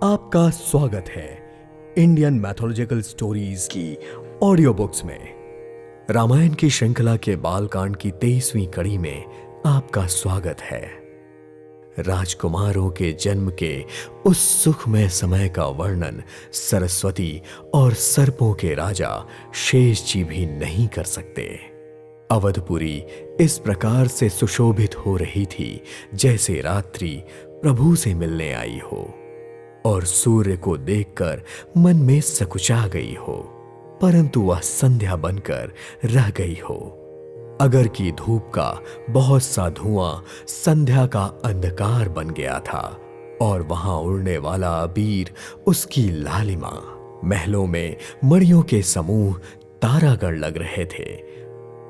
आपका स्वागत है इंडियन मैथोलॉजिकल स्टोरीज की ऑडियो बुक्स में। रामायण की श्रृंखला के बालकांड की 23वीं कड़ी में आपका स्वागत है। राजकुमारों के जन्म के उस सुखमय समय का वर्णन सरस्वती और सर्पों के राजा शेष जी भी नहीं कर सकते। अवधपुरी इस प्रकार से सुशोभित हो रही थी जैसे रात्रि प्रभु से मिलने आई हो और सूर्य को देखकर मन में सकुचा गई हो, परंतु वह संध्या बनकर रह गई हो। अगर की धूप का बहुत सा धुआं संध्या का अंधकार बन गया था और वहां उड़ने वाला अबीर उसकी लालिमा। महलों में मड़ियों के समूह तारागण लग रहे थे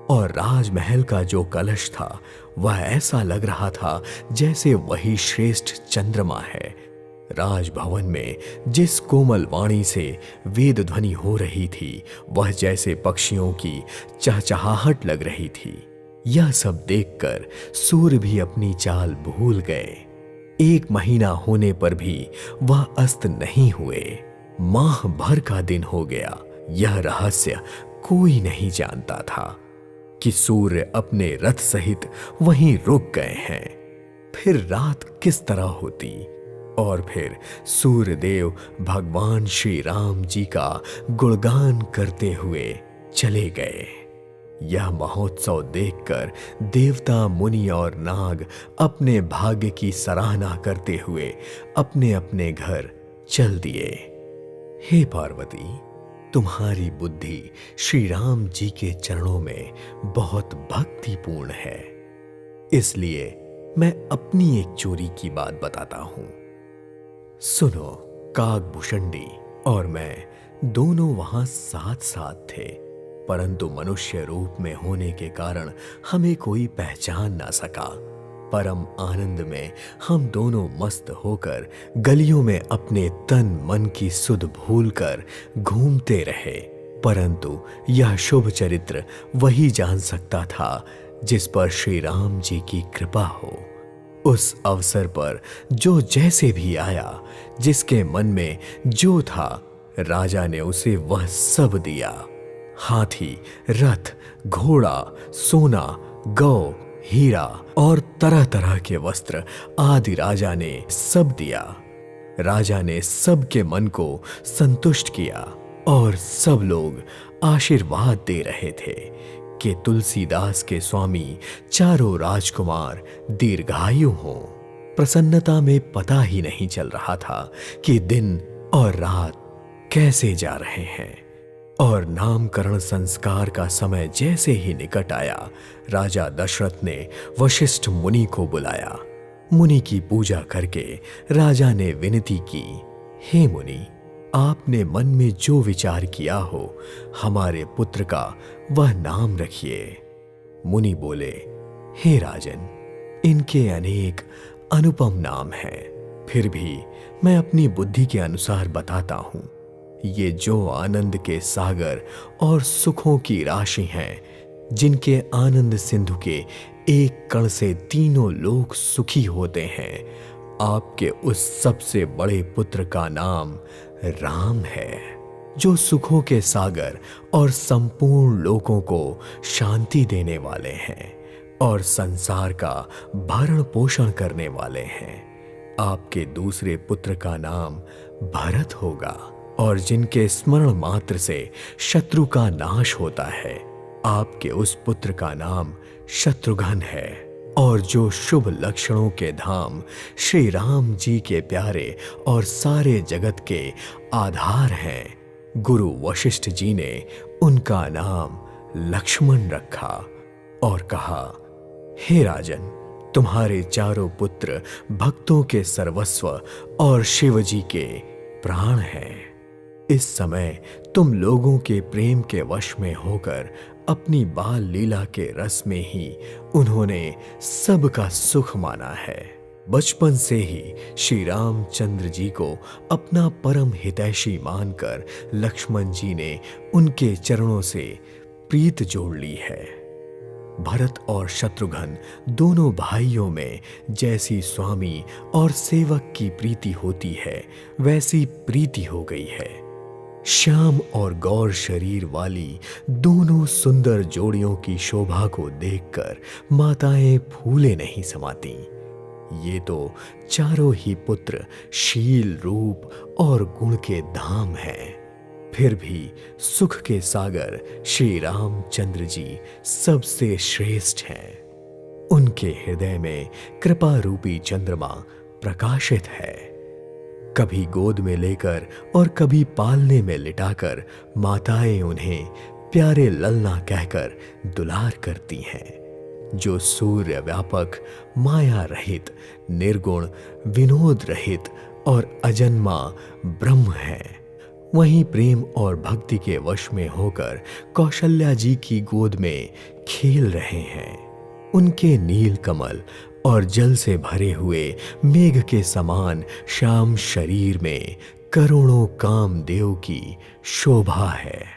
और राजमहल का जो कलश था वह ऐसा लग रहा था जैसे वही श्रेष्ठ चंद्रमा है। राजभवन में जिस कोमल वाणी से वेद ध्वनि हो रही थी वह जैसे पक्षियों की चहचहाहट लग रही थी। यह सब देखकर सूर्य भी अपनी चाल भूल गए। 1 महीना होने पर भी वह अस्त नहीं हुए। माह भर का दिन हो गया। यह रहस्य कोई नहीं जानता था कि सूर्य अपने रथ सहित वहीं रुक गए हैं। फिर रात किस तरह होती और फिर सूर्यदेव भगवान श्री राम जी का गुणगान करते हुए चले गए। यह महोत्सव देखकर देवता, मुनि और नाग अपने भाग्य की सराहना करते हुए अपने अपने घर चल दिए। हे पार्वती, तुम्हारी बुद्धि श्री राम जी के चरणों में बहुत भक्तिपूर्ण है, इसलिए मैं अपनी एक चोरी की बात बताता हूं। सुनो, काकभूषणी और मैं दोनों वहां साथ साथ थे, परंतु मनुष्य रूप में होने के कारण हमें कोई पहचान ना सका। परम आनंद में हम दोनों मस्त होकर गलियों में अपने तन मन की सुध भूलकर घूमते रहे, परंतु यह शुभ चरित्र वही जान सकता था जिस पर श्री राम जी की कृपा हो। उस अवसर पर जो जैसे भी आया, जिसके मन में जो था, राजा ने उसे वह सब दिया। हाथी, रथ, घोड़ा, सोना, गौ, हीरा और तरह तरह के वस्त्र आदि राजा ने सब दिया। राजा ने सबके मन को संतुष्ट किया और सब लोग आशीर्वाद दे रहे थे कि तुलसीदास के स्वामी चारों राजकुमार दीर्घायु हों। प्रसन्नता में पता ही नहीं चल रहा था कि दिन और रात कैसे जा रहे हैं। और नामकरण संस्कार का समय जैसे ही निकट आया, राजा दशरथ ने वशिष्ठ मुनि को बुलाया। मुनि की पूजा करके राजा ने विनती की, हे मुनि, आपने मन में जो विचार किया हो हमारे पुत्र का वह नाम रखिए। मुनि बोले, हे राजन, इनके अनेक अनुपम नाम हैं, फिर भी मैं अपनी बुद्धि के अनुसार बताता हूं। ये जो आनंद के सागर और सुखों की राशि हैं, जिनके आनंद सिंधु के एक कण से तीनों लोग सुखी होते हैं, आपके उस सबसे बड़े पुत्र का नाम राम है, जो सुखों के सागर और संपूर्ण लोगों को शांति देने वाले हैं और संसार का भरण पोषण करने वाले हैं। आपके दूसरे पुत्र का नाम भरत होगा और जिनके स्मरण मात्र से शत्रु का नाश होता है। आपके उस पुत्र का नाम शत्रुघ्न है और जो शुभ लक्षणों के धाम श्री राम जी के प्यारे और सारे जगत के आधार हैं, गुरु वशिष्ठ जी ने उनका नाम लक्ष्मण रखा और कहा, हे राजन, तुम्हारे चारों पुत्र भक्तों के सर्वस्व और शिव जी के प्राण हैं। इस समय तुम लोगों के प्रेम के वश में होकर अपनी बाल लीला के रस में ही उन्होंने सबका सुख माना है। बचपन से ही श्री रामचंद्र जी को अपना परम हितैषी मानकर लक्ष्मण जी ने उनके चरणों से प्रीत जोड़ ली है। भरत और शत्रुघ्न दोनों भाइयों में जैसी स्वामी और सेवक की प्रीति होती है, वैसी प्रीति हो गई है। श्याम और गौर शरीर वाली दोनों सुंदर जोड़ियों की शोभा को देखकर माताएं फूले नहीं समाती। ये तो चारों ही पुत्र शील, रूप और गुण के धाम हैं। फिर भी सुख के सागर श्री रामचंद्र जी सबसे श्रेष्ठ हैं। उनके हृदय में कृपा रूपी चंद्रमा प्रकाशित है। कभी गोद में लेकर और कभी पालने में लिटाकर माताएं उन्हें प्यारे ललना कहकर दुलार करती हैं। जो सूर्य व्यापक, माया रहित, निर्गुण, विनोद रहित और अजन्मा ब्रह्म है, वहीं प्रेम और भक्ति के वश में होकर कौशल्या जी की गोद में खेल रहे हैं। उनके नील कमल और जल से भरे हुए मेघ के समान श्याम शरीर में करोड़ों कामदेव की शोभा है।